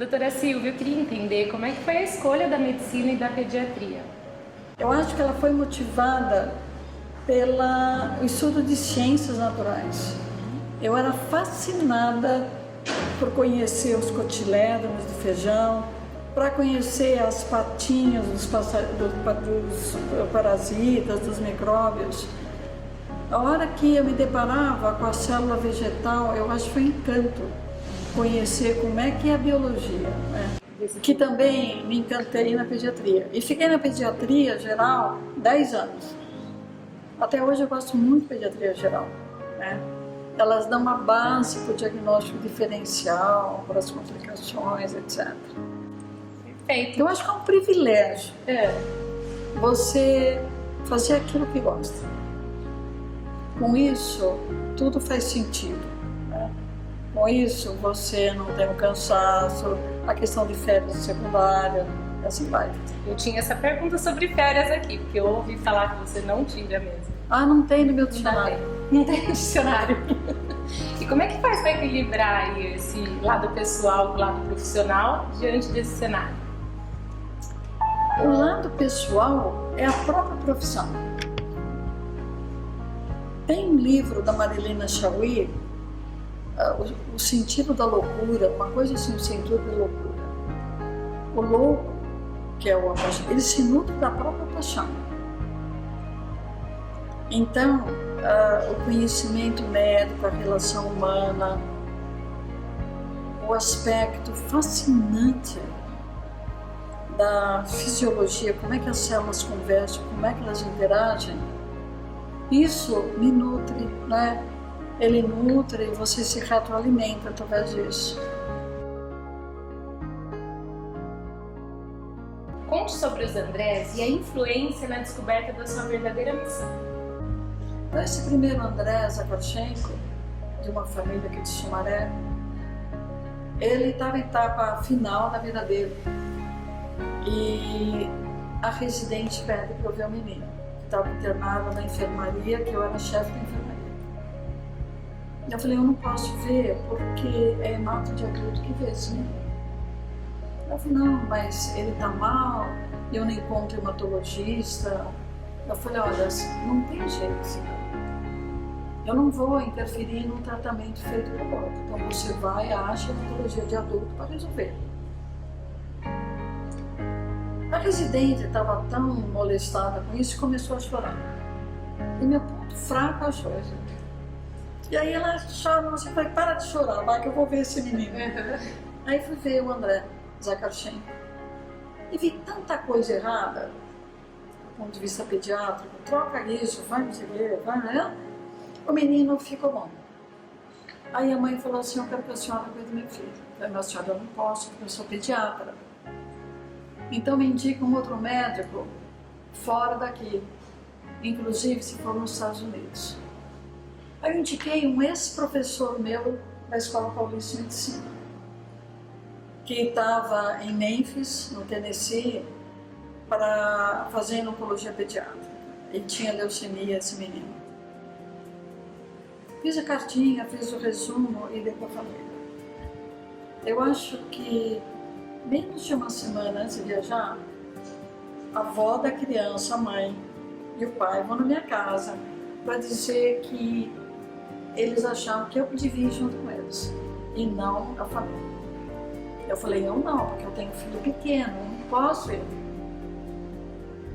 Doutora Silvia, eu queria entender como é que foi a escolha da medicina e da pediatria. Eu acho que ela foi motivada pelo estudo de ciências naturais. Eu era fascinada por conhecer os cotilédomos do feijão, para conhecer as patinhas dos parasitas, dos micróbios. A hora que eu me deparava com a célula vegetal, eu acho que foi um encanto conhecer como é que é a biologia, né? Que também me encantei na pediatria. E fiquei na pediatria geral 10 anos. Até hoje eu gosto muito de pediatria geral, né? Elas dão uma base para o diagnóstico diferencial, para as complicações, etc. Perfeito. Eu acho que é um privilégio você fazer aquilo que gosta. Com isso, tudo faz sentido, né? Com isso, você não tem um cansaço, a questão de férias secundária, assim vai. Eu tinha essa pergunta sobre férias aqui, porque eu ouvi falar que você não tira mesmo. Ah, não tem no meu dicionário. Não tem no dicionário. E como é que faz para equilibrar aí esse lado pessoal com o lado profissional diante desse cenário? O lado pessoal é a própria profissão. Tem um livro da Marilena Chauí, O Sentido da Loucura, uma coisa assim, o sentido da loucura. O louco, que é o apaixonado, ele se nutre da própria paixão. Então, o conhecimento médico, a relação humana, o aspecto fascinante da fisiologia, como é que as células conversam, como é que elas interagem, isso me nutre, né? Ele nutre e você se retroalimenta através disso. Conte sobre os Andrés e a influência na descoberta da sua verdadeira missão. Então, esse primeiro André Zakharchenko, de uma família aqui de Sumaré, ele estava em etapa final da vida dele. E a residente pede para eu ver o menino, que estava internado na enfermaria, que eu era chefe da enfermaria. Eu falei, eu não posso ver porque é hemato de adulto que vê esse menino. Eu falei, não, mas ele está mal, eu não encontro hematologista. Eu falei, olha, não tem jeito, eu não vou interferir no tratamento feito pelo outro. Então você vai, acha hematologia de adulto para resolver. A residente estava tão molestada com isso e começou a chorar. E meu ponto fraco é a choro. E aí ela chora, você vai, para de chorar, vai que eu vou ver esse menino. Aí fui ver o André Zakharchenko. E vi tanta coisa errada, do ponto de vista pediátrico, troca isso, vai não sei o que, vai, né? O menino ficou bom. Aí a mãe falou assim, eu quero que a senhora cuide do meu filho. Eu falei, mas senhora, eu não posso, porque eu sou pediatra. Então me indica um outro médico fora daqui, inclusive se for nos Estados Unidos. Aí eu indiquei um ex-professor meu da Escola Paulista de Medicina, que estava em Memphis, no Tennessee, para fazer oncologia pediátrica. Ele tinha leucemia, esse menino. Fiz a cartinha, fiz o resumo e dei para a família. Eu acho que menos de uma semana antes de viajar, a avó da criança, a mãe e o pai vão na minha casa para dizer que eles achavam que eu devia ir junto com eles e não a família. Eu falei, eu não, porque eu tenho um filho pequeno, eu não posso ir.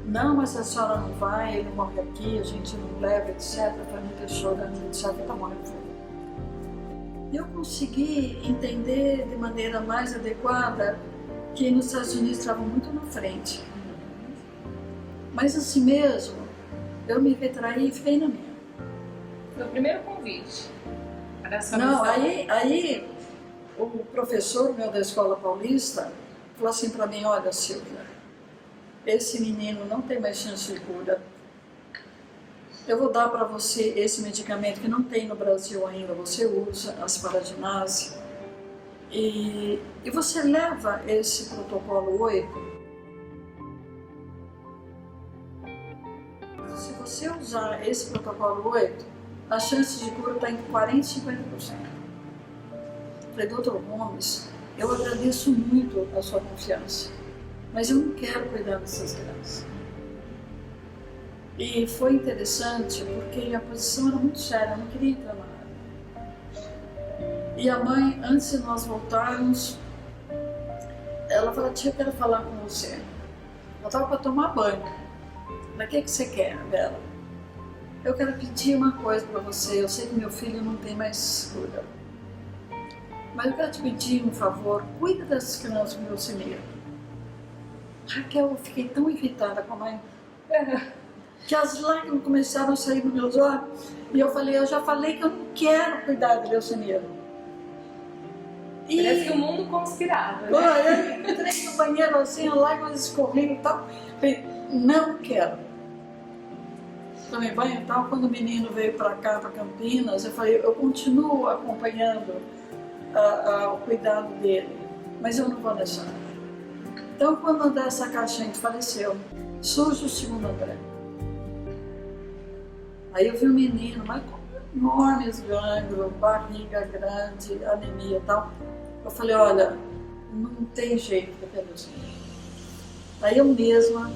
Não, mas a senhora não vai, ele morre aqui, a gente não leva, etc. A família chorando, etc. Tá bom, eu vou. Eu consegui entender de maneira mais adequada que nos Estados Unidos estavam muito na frente. Mas assim mesmo, eu me retraí e fiquei na minha. Foi o primeiro convite para essa Não, missão. aí o professor meu da Escola Paulista falou assim para mim, olha Silvia, esse menino não tem mais chance de cura. Eu vou dar para você esse medicamento que não tem no Brasil ainda, você usa, asparaginase, e você leva esse protocolo 8. Se você usar esse protocolo 8, a chance de cura está entre 40% e 50%. Falei, doutor Gomes, eu agradeço muito a sua confiança, mas eu não quero cuidar dessas crianças. E foi interessante porque a posição era muito séria, eu não queria entrar na área. E a mãe, antes de nós voltarmos, ela falou: tia, eu quero falar com você. Eu estava para tomar banho. Mas o que você quer, Bela? Eu quero pedir uma coisa para você. Eu sei que meu filho não tem mais cura, mas eu quero te pedir um favor. Cuida dessas crianças com leucemia. Raquel, eu fiquei tão irritada com a mãe que as lágrimas começaram a sair dos meus olhos. E eu falei: eu já falei que eu não quero cuidar de leucemia. Parece que o mundo conspirava, né? Eu entrei no banheiro assim, as lágrimas escorrendo e tal. Falei: não quero. Tomei banho e tal. Quando o menino veio para cá, para Campinas, eu falei: eu continuo acompanhando o cuidado dele, mas eu não vou deixar. Então, quando o André Sacachente faleceu, surge o segundo André. Aí eu vi um menino, mas com enormes gânglios, barriga grande, anemia e tal. Eu falei: olha, não tem jeito de ter leucemia. Aí eu mesma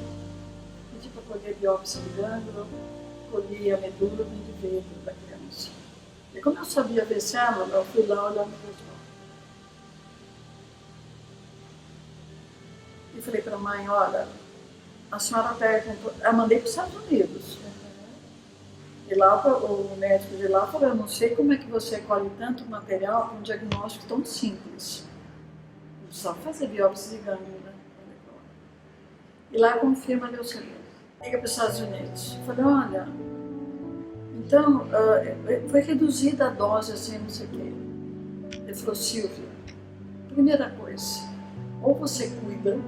pedi para colher biópsia de gânglio, colhi a medula de veio da criança. E como eu sabia ver célula, eu fui lá olhar no protocolo. E falei para a mãe: olha, a senhora perde. Eu mandei para os Estados Unidos. E lá o médico de lá falou: eu não sei como é que você colhe tanto material para um diagnóstico tão simples. Só fazer biópsia de gânglio, né? E lá confirma a leucemia. Liga para os Estados Unidos. Eu falei: olha, então foi reduzida a dose assim, não sei o quê. Ele falou: Silvia, primeira coisa, ou você cuida,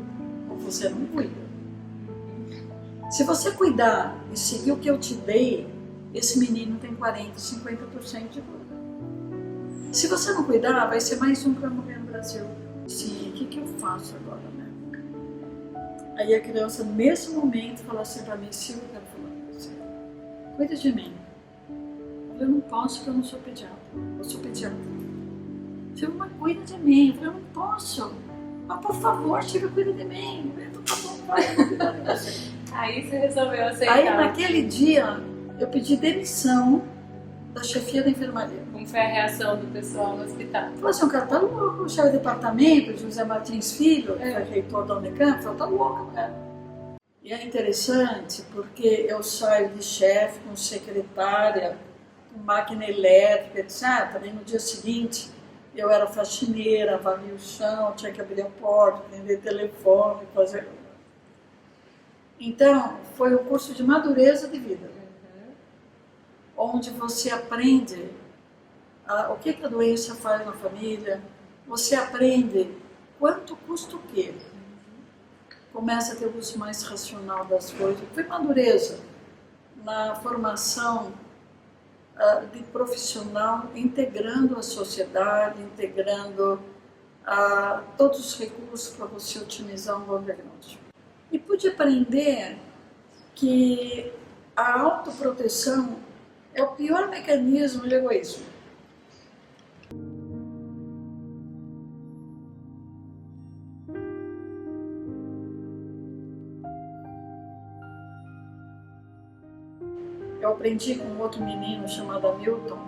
ou você não cuida. Se você cuidar e seguir o que eu te dei, esse menino tem 40%, 50% de cura. Se você não cuidar, vai ser mais um para morrer no Brasil. Sim, o que eu faço agora, né? Aí a criança, nesse momento, fala assim para mim: Silvia, eu quero falar com você. Cuida de mim. Eu não posso, porque eu não sou pediatra. Eu sou pediatra. Silvia, mas cuida de mim. Eu não posso. Mas por favor, Silvia, cuida de mim. Eu tô bom, vai cuidar de você. Aí você resolveu aceitar. Aí naquele dia, eu pedi demissão da chefia da enfermaria. Como foi a reação do pessoal no hospital? Falou assim: o cara tá louco, o chefe de departamento, José Martins Filho, que foi reitor da Unicamp, falou: tá louco, né? E é interessante porque eu saio de chefe com secretária, com máquina elétrica, etc. E no dia seguinte eu era faxineira, varria o chão, tinha que abrir a porta, atender telefone, fazer... Então, foi um curso de madureza de vida, onde você aprende o que a doença faz na família, você aprende quanto custa o quê. Começa a ter o uso mais racional das coisas. Foi madureza na formação de profissional, integrando a sociedade, integrando todos os recursos para você otimizar um bom diagnóstico. E pude aprender que a autoproteção é o pior mecanismo de egoísmo. Eu aprendi com outro menino chamado Hamilton,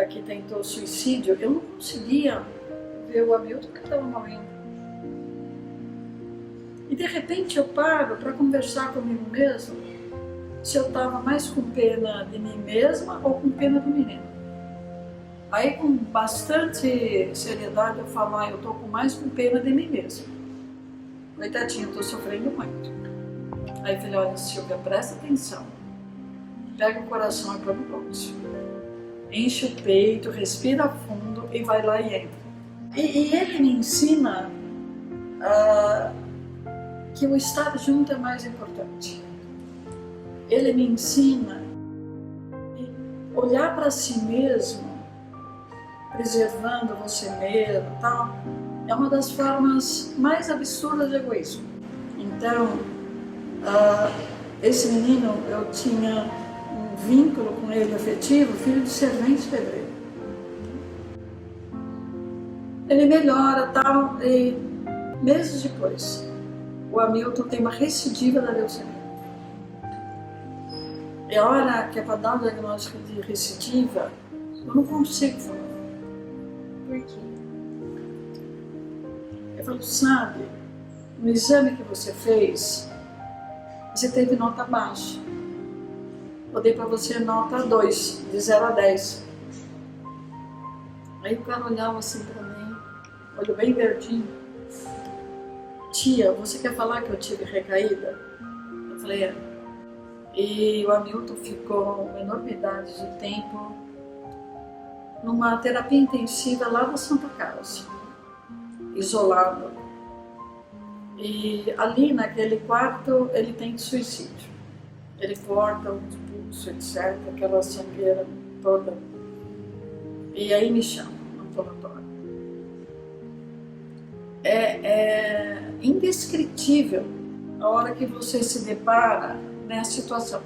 que tentou suicídio. Eu não conseguia ver o Hamilton porque estava morrendo. E de repente eu paro para conversar comigo mesmo se eu estava mais com pena de mim mesma ou com pena do menino. Aí com bastante seriedade eu falo: eu estou mais com pena de mim mesma. Coitadinho, estou sofrendo muito. Aí eu falei: olha, Silvia, presta atenção. Pega o coração e põe no bolso. Enche o peito, respira fundo e vai lá e entra. E ele me ensina que o estar junto é mais importante. Ele me ensina a olhar para si mesmo, preservando você mesmo, tal, é uma das formas mais absurdas de egoísmo. Então, esse menino, eu tinha um vínculo com ele afetivo, filho de servente pedreiro. Ele melhora, tal, e meses depois, o Hamilton tem uma recidiva da leucemia. E a hora que é para dar o diagnóstico de recidiva, eu não consigo falar. Por quê? Eu falo, sabe, no exame que você fez, você teve nota baixa. Eu dei para você nota 2, de 0 a 10. Aí o cara olhava assim para mim, olhou bem verdinho. Tia, você quer falar que eu tive recaída? Eu falei, é. E o Hamilton ficou uma enormidade de tempo numa terapia intensiva lá da Santa Casa, isolado. E ali naquele quarto ele tem suicídio. Ele corta os pulsos, etc., aquela sangueira toda. E aí me chama no ambulatório. É indescritível a hora que você se depara nessa situação.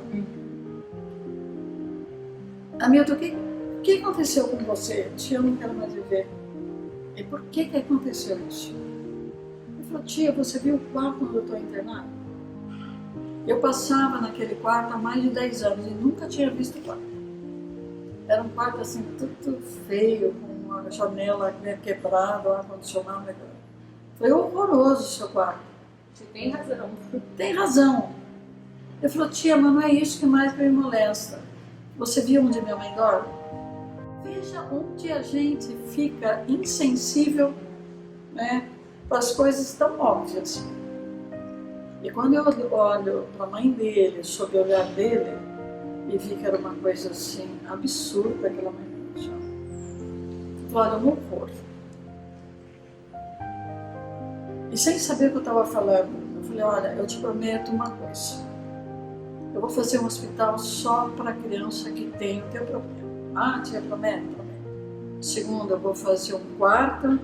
Hamilton, o que aconteceu com você? Tia, eu não quero mais viver. E por que aconteceu isso? Ele falou, tia, você viu o quarto onde eu estou internado? Eu passava naquele quarto há mais de 10 anos e nunca tinha visto o quarto. Era um quarto assim, tudo feio, com uma janela quebrada, um ar-condicionado. Foi horroroso o seu quarto. Você tem razão. Tem razão. Ele falou, tia, mas não é isso que mais me molesta. Você viu onde minha mãe dorme? Veja onde a gente fica insensível, né, para as coisas tão óbvias. E quando eu olho para a mãe dele, sob o olhar dele, e vi que era uma coisa assim, absurda aquela mãe dele. Eu falei, olha, um horror. E sem saber o que eu estava falando, eu falei, olha, eu te prometo uma coisa. Eu vou fazer um hospital só para criança que tem o teu problema. Ah, tia, prometo, prometo. Segundo, eu vou fazer um quarto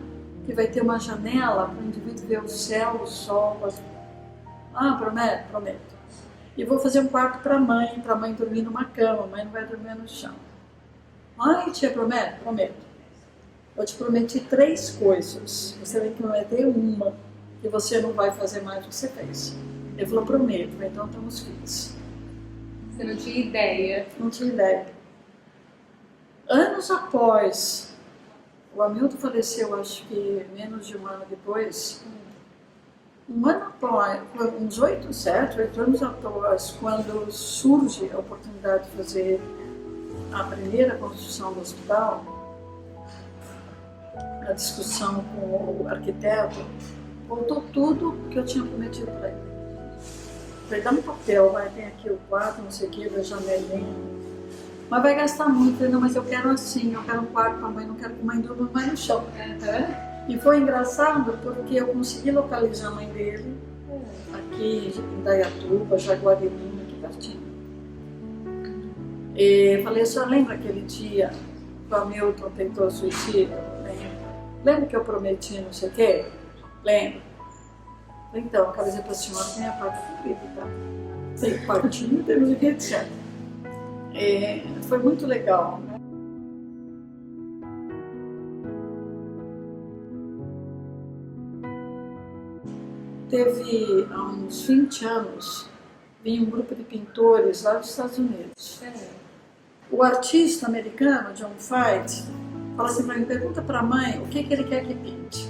que vai ter uma janela para o indivíduo ver o céu, o sol. Ah, prometo, prometo. E vou fazer um quarto para a mãe dormir numa cama, a mãe não vai dormir no chão. Ai, tia, prometo, prometo. Eu te prometi 3 coisas. Você tem que prometer uma, que você não vai fazer mais do que você fez. Ele falou, prometo, então estamos fixos. Você não tinha ideia? Não tinha ideia. Anos após, o Hamilton faleceu, acho que menos de um ano depois. Um ano após, uns 8 anos após, quando surge a oportunidade de fazer a primeira construção do hospital, a discussão com o arquiteto, voltou tudo que eu tinha prometido para ele. Falei, dá um papel, vai, tem aqui o quarto, não sei o que, da janelinha. Mas vai gastar muito. Falei, não, mas eu quero assim, eu quero um quarto para a mãe, não quero que a mãe durma mais no chão. E foi engraçado porque eu consegui localizar a mãe dele, aqui em Indaiatuba, Jaguariúna, aqui pertinho. E falei, a senhora lembra aquele dia que o Hamilton tentou suicídio? Lembra que eu prometi não sei o quê? Lembro. Então, quero dizer para a senhora que minha parte é cumprida, tá? Tem quartinho, temos o que, etc. Foi muito legal, né? Teve, há uns 20 anos, vinha um grupo de pintores lá dos Estados Unidos. O artista americano, John Fight, fala assim para mim, pergunta para a mãe o que ele quer que pinte.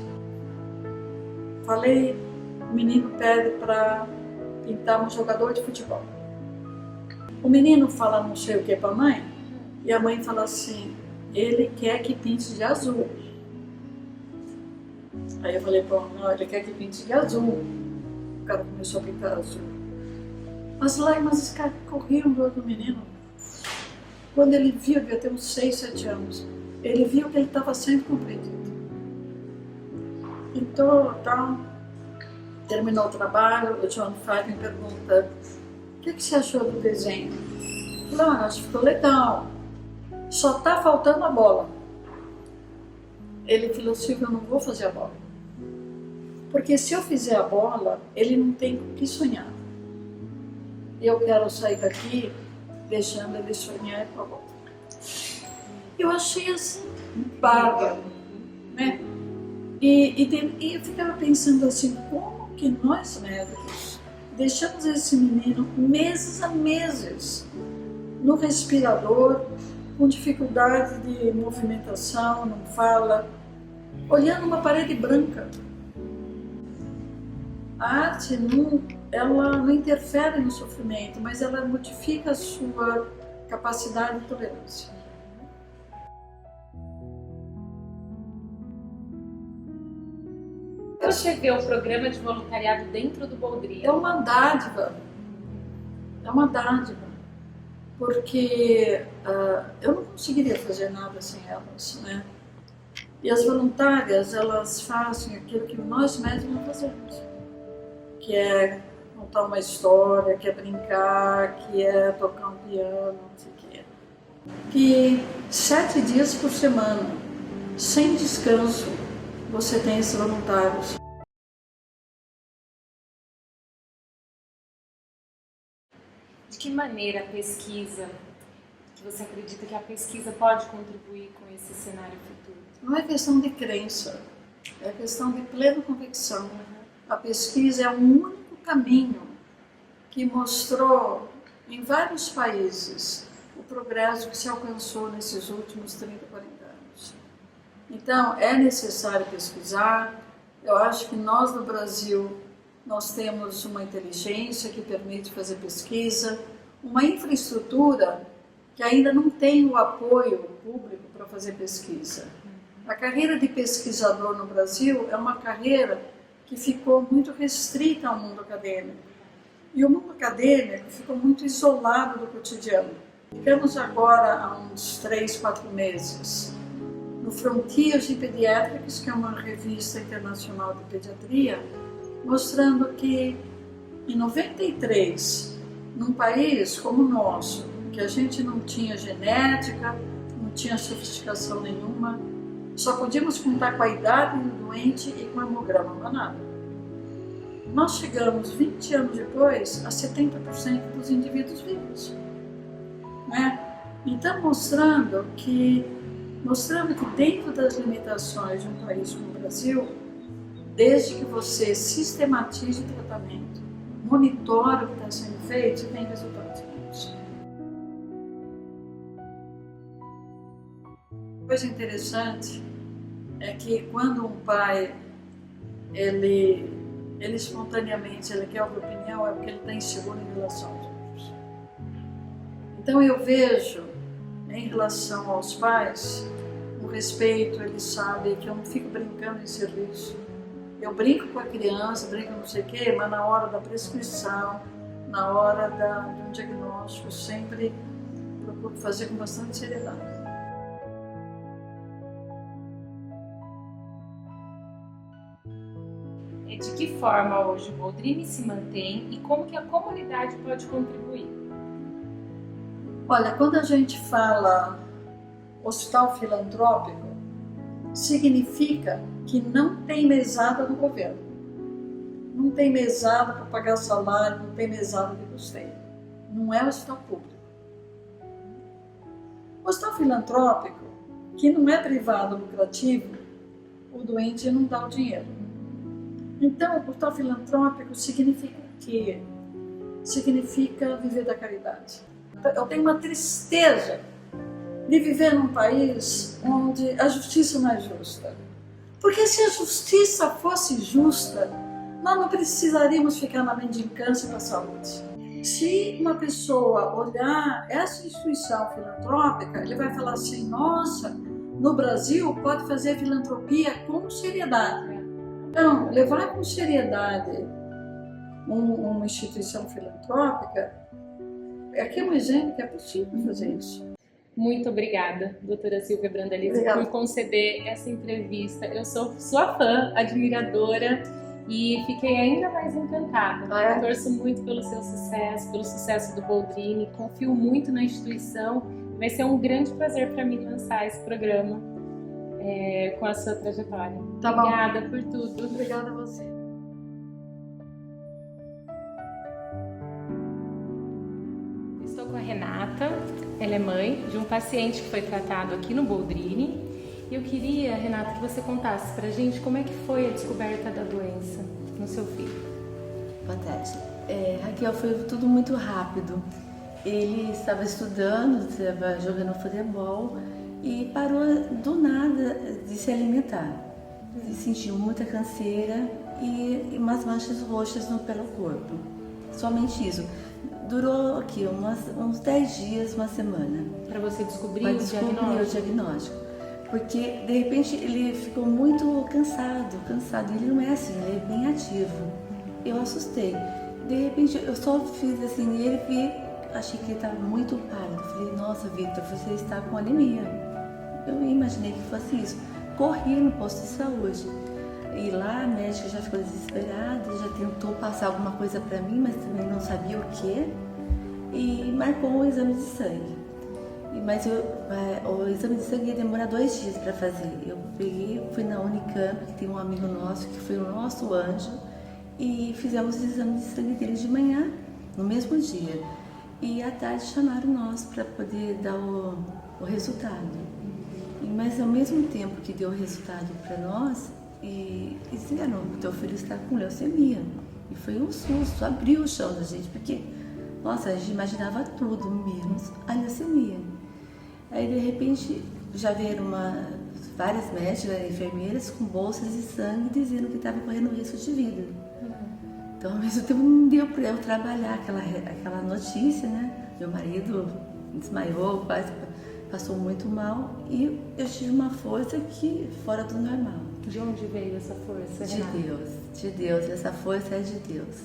Falei, o menino pede para pintar um jogador de futebol. O menino fala não sei o que para a mãe, e a mãe fala assim, ele quer que pinte de azul. Aí eu falei, bom, não, ele quer que pinte de azul. O cara começou a pintar azul. Mas esse cara corria do outro menino. Quando ele viu, devia ter uns 6, 7 anos, ele viu que ele estava sendo compreendido. Então, terminou o trabalho, o John Fight me pergunta, o que você achou do desenho? Eu falei, acho que ficou legal, só está faltando a bola. Ele falou, Silvia, eu não vou fazer a bola. Porque se eu fizer a bola, ele não tem o que sonhar. Eu quero sair daqui deixando ele sonhar com a bola. Eu achei assim, bárbaro, né? E eu ficava pensando assim, como que nós médicos deixamos esse menino meses a meses no respirador, com dificuldade de movimentação, não fala, olhando uma parede branca. A arte ela não interfere no sofrimento, mas ela modifica a sua capacidade de tolerância. Você vê o programa de voluntariado dentro do Boldrini? É uma dádiva, porque eu não conseguiria fazer nada sem elas, né? E as voluntárias, elas fazem aquilo que nós médicos não fazemos, que é contar uma história, que é brincar, que é tocar um piano, não sei o quê. Que 7 dias por semana, sem descanso, você tem esses voluntários. De que maneira a pesquisa, que você acredita que a pesquisa pode contribuir com esse cenário futuro? Não é questão de crença, é questão de plena convicção. A pesquisa é o único caminho que mostrou em vários países o progresso que se alcançou nesses últimos 30, 40 anos. Então, é necessário pesquisar. Eu acho que nós no Brasil, nós temos uma inteligência que permite fazer pesquisa, uma infraestrutura que ainda não tem o apoio público para fazer pesquisa. A carreira de pesquisador no Brasil é uma carreira que ficou muito restrita ao mundo acadêmico. E o mundo acadêmico ficou muito isolado do cotidiano. Ficamos agora há uns 3, 4 meses no Frontiers in Pediatrics, que é uma revista internacional de pediatria, mostrando que em 93, num país como o nosso, que a gente não tinha genética, não tinha sofisticação nenhuma, só podíamos contar com a idade do doente e com o hemograma, não nada. Nós chegamos 20 anos depois a 70% dos indivíduos vivos, né? Então mostrando que dentro das limitações de um país como o Brasil, desde que você sistematize o tratamento, monitore o que está sendo feito, você tem resultados bons. Coisa interessante é que quando um pai ele espontaneamente quer ouvir opinião, é porque ele está inseguro em relação aos outros. Então eu vejo, em relação aos pais, o respeito. Ele sabe que eu não fico brincando em serviço. Eu brinco com a criança, brinco não sei o quê, mas na hora da prescrição, na hora de um diagnóstico, sempre procuro fazer com bastante seriedade. De que forma hoje o Boldrini se mantém e como que a comunidade pode contribuir? Olha, quando a gente fala hospital filantrópico, significa que não tem mesada do governo. Não tem mesada para pagar salário, não tem mesada de custeio. Não é hospital público. Hospital filantrópico, que não é privado lucrativo, o doente não dá o dinheiro. Então, o hospital filantrópico significa o quê? Significa viver da caridade. Eu tenho uma tristeza de viver num país onde a justiça não é justa. Porque se a justiça fosse justa, nós não precisaríamos ficar na mendicância para a saúde. Se uma pessoa olhar essa instituição filantrópica, ele vai falar assim, nossa, no Brasil pode fazer filantropia com seriedade. Então, levar com seriedade uma instituição filantrópica, aqui é um exemplo que é possível fazer isso. Muito obrigada, doutora Silvia Brandalize, por conceder essa entrevista. Eu sou sua fã, admiradora e fiquei ainda mais encantada. Eu torço muito pelo seu sucesso, pelo sucesso do Boldrini, confio muito na instituição. Vai ser um grande prazer para mim lançar esse programa com a sua trajetória. Tá bom. Obrigada por tudo. Obrigada a você. Estou com a Renata, ela é mãe de um paciente que foi tratado aqui no Boldrini E eu queria, Renata, que você contasse pra gente como é que foi a descoberta da doença no seu filho. Boa tarde. Raquel, foi tudo muito rápido. Ele estava estudando, estava jogando futebol e parou do nada de se alimentar. Ele sentiu muita canseira e umas manchas roxas pelo corpo. Somente isso. Durou aqui uns 10 dias, uma semana. Para você descobrir o diagnóstico. Porque, de repente, ele ficou muito cansado. Ele não é assim, ele é bem ativo. Eu assustei. De repente, eu só fiz assim nele e achei que ele estava muito pálido. Falei, nossa, Vitor, você está com anemia. Eu imaginei que fosse isso. Corri no posto de saúde. E lá a médica já ficou desesperada, já tentou passar alguma coisa para mim, mas também não sabia o que. E marcou um exame de sangue. Mas o exame de sangue ia demorar 2 dias para fazer. Eu fui na Unicamp, que tem um amigo nosso, que foi o nosso anjo, e fizemos o exame de sangue dele de manhã, no mesmo dia. E à tarde chamaram nós para poder dar o resultado. Mas ao mesmo tempo que deu o resultado para nós, disseram, o teu filho está com leucemia. E foi um susto, abriu o chão da gente, porque, nossa, a gente imaginava tudo, menos a leucemia. Aí, de repente, já vieram várias médicas, enfermeiras, com bolsas de sangue, dizendo que estava correndo risco de vida. Então, ao mesmo tempo, não deu para eu trabalhar aquela notícia, né? Meu marido desmaiou, quase passou muito mal, e eu tive uma força que fora do normal. De onde veio essa força, Renata? De Deus, essa força é de Deus.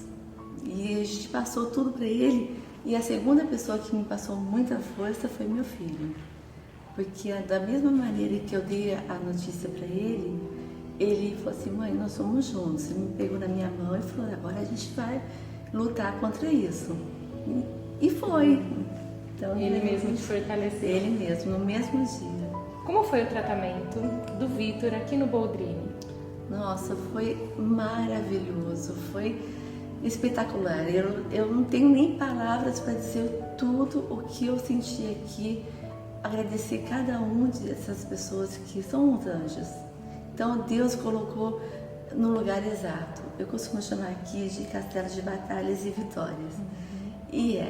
E a gente passou tudo para ele, e a segunda pessoa que me passou muita força foi meu filho. Porque da mesma maneira que eu dei a notícia para ele, ele falou assim, mãe, nós somos juntos. Ele me pegou na minha mão e falou, agora a gente vai lutar contra isso. E foi. Então, ele mesmo te fortaleceu? Ele mesmo, no mesmo dia. Como foi o tratamento do Vitor aqui no Boldrini? Nossa, foi maravilhoso, foi espetacular. Eu não tenho nem palavras para dizer tudo o que eu senti aqui. Agradecer cada uma dessas pessoas que são os anjos. Então Deus colocou no lugar exato. Eu costumo chamar aqui de castelo de batalhas e vitórias. E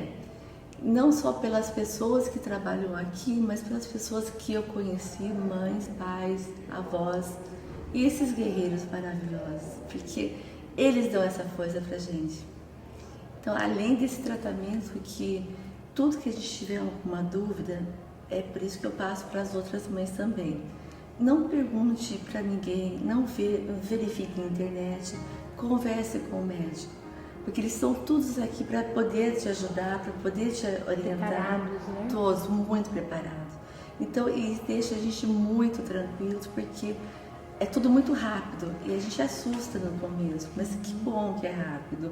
não só pelas pessoas que trabalham aqui, mas pelas pessoas que eu conheci, mães, pais, avós, e esses guerreiros maravilhosos, porque eles dão essa força pra gente. Então, além desse tratamento, que tudo que a gente tiver alguma dúvida, é por isso que eu passo para as outras mães também. Não pergunte para ninguém, não verifique na internet, converse com o médico, porque eles estão todos aqui para poder te ajudar, para poder te orientar. Preparados, né? Todos muito preparados. Então, e deixa a gente muito tranquilos, porque é tudo muito rápido e a gente assusta no começo, mas que bom que é rápido,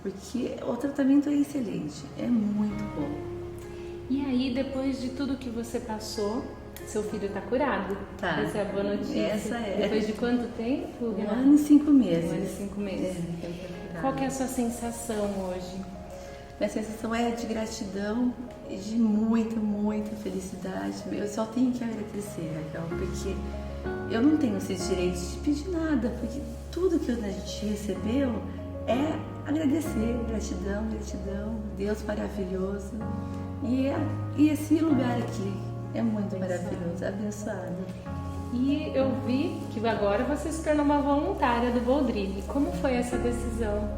porque o tratamento é excelente, é muito bom. E aí, depois de tudo que você passou, seu filho está curado? Tá. Essa é a boa notícia. Essa é. Depois de quanto tempo, Renata? 1 ano e 5 meses. 1 ano e 5 meses. Qual que é a sua sensação hoje? Minha sensação é de gratidão e de muita, muita felicidade. Eu só tenho que agradecer, Raquel, porque eu não tenho esse direito de pedir nada, porque tudo que a gente recebeu é agradecer, gratidão, Deus maravilhoso. E esse lugar aqui é muito maravilhoso, abençoado. E eu vi que agora você se tornou uma voluntária do Boldrini. Como foi essa decisão?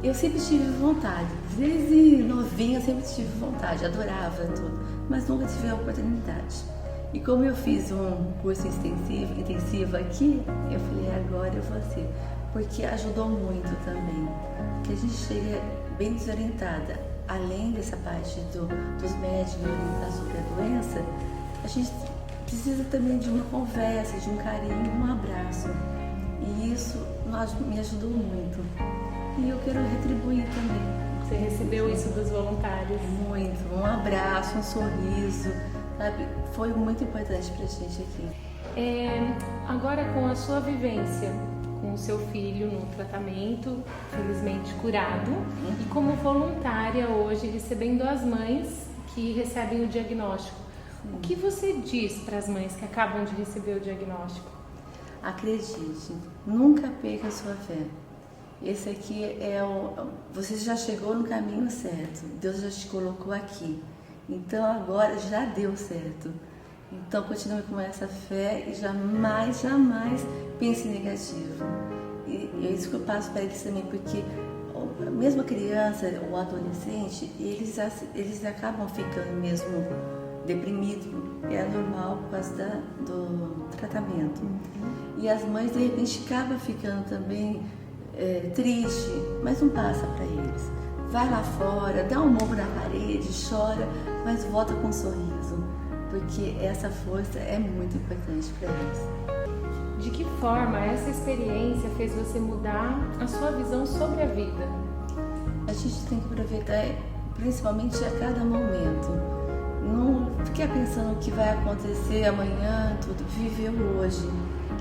Eu sempre tive vontade, desde novinha eu sempre tive vontade, adorava tudo, mas nunca tive a oportunidade. E como eu fiz um curso intensivo aqui, eu falei, agora eu vou ser, porque ajudou muito também, que a gente chega bem desorientada, além dessa parte dos médicos orientar sobre a doença, a gente precisa também de uma conversa, de um carinho, um abraço. E isso me ajudou muito. E eu quero retribuir também. Você recebeu isso dos voluntários? Muito. Um abraço, um sorriso, sabe? Foi muito importante pra gente aqui. Agora, com a sua vivência com o seu filho no tratamento, felizmente curado, e como voluntária hoje, recebendo as mães que recebem o diagnóstico, O que você diz para as mães que acabam de receber o diagnóstico? Acredite, nunca perca a sua fé. Esse aqui você já chegou no caminho certo. Deus já te colocou aqui. Então agora já deu certo. Então continue com essa fé e jamais, jamais pense negativo. E é isso que eu passo para eles também, porque mesmo a criança ou adolescente, eles acabam ficando mesmo deprimidos. É normal por causa do tratamento. E as mães de repente acabam ficando também triste, mas não passa para eles. Vai lá fora, dá um murro na parede, chora, mas volta com um sorriso, porque essa força é muito importante para eles. De que forma essa experiência fez você mudar a sua visão sobre a vida? A gente tem que aproveitar principalmente a cada momento. Não ficar pensando o que vai acontecer amanhã, tudo. Viver o hoje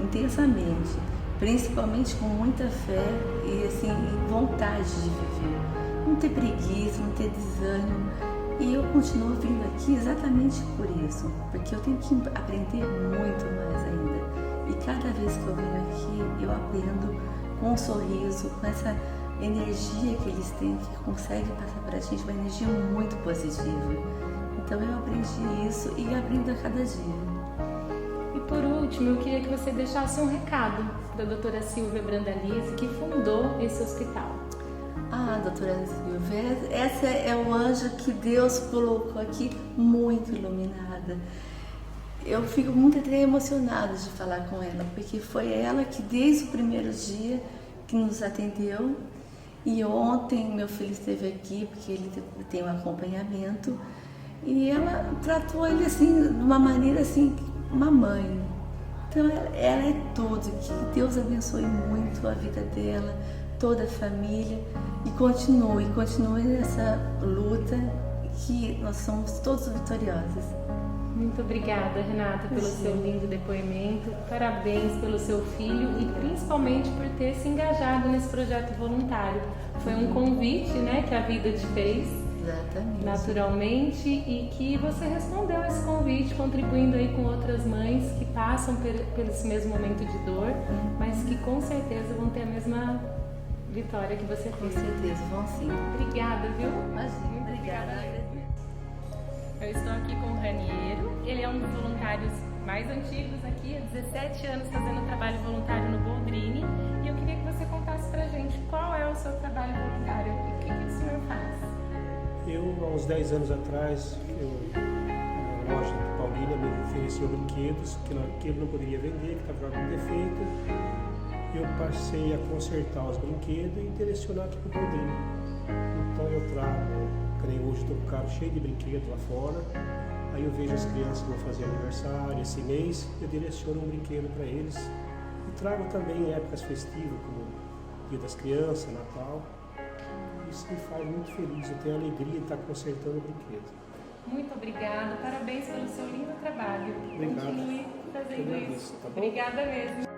intensamente, principalmente com muita fé e assim, vontade de viver. Não ter preguiça, não ter desânimo. E eu continuo vindo aqui exatamente por isso, porque eu tenho que aprender muito mais ainda. E cada vez que eu venho aqui, eu aprendo com um sorriso, com essa energia que eles têm, que conseguem passar para a gente, uma energia muito positiva. Então eu aprendi isso e aprendo a cada dia. E por último, eu queria que você deixasse um recado para a doutora Silvia Brandalize, que fundou esse hospital. Ah, doutora Silvia, essa é o anjo que Deus colocou aqui, muito iluminada. Eu fico muito até emocionada de falar com ela, porque foi ela que desde o primeiro dia que nos atendeu. E ontem meu filho esteve aqui, porque ele tem um acompanhamento, e ela tratou ele assim, de uma maneira assim, uma mãe. Então ela é tudo, que Deus abençoe muito a vida dela, toda a família, e continue nessa luta, que nós somos todos vitoriosos. Muito obrigada, Renata, pelo seu lindo depoimento. Parabéns pelo seu filho e principalmente por ter se engajado nesse projeto voluntário. Foi um convite, né, que a vida te fez. Exatamente. Naturalmente, e que você respondeu a esse convite, contribuindo aí com outras mães que passam por esse mesmo momento de dor, mas que com certeza vão ter a mesma vitória que você Com teve. certeza, vão sim. Obrigada, viu? Imagina, obrigada. Eu estou aqui com o Raniero, ele é um dos voluntários mais antigos aqui, há 17 anos fazendo trabalho voluntário no Boldrini, e eu queria que você contasse pra gente qual é o seu trabalho voluntário e o que o senhor faz. Eu, há uns 10 anos atrás, a loja de Paulínia me ofereceu brinquedos que ele não poderia vender, que estava com defeito. Eu passei a consertar os brinquedos e direcionar aqui para o Boldrini. Então eu trago, creio hoje estou com o carro cheio de brinquedos lá fora, aí eu vejo as crianças que vão fazer aniversário esse mês, eu direciono um brinquedo para eles e trago também épocas festivas, como Dia das Crianças, Natal. Isso me faz muito feliz, eu tenho a alegria de estar consertando o brinquedo. Muito obrigada, parabéns pelo seu lindo trabalho. Obrigado. Continue fazendo Eu agradeço, isso. tá bom? Obrigada mesmo.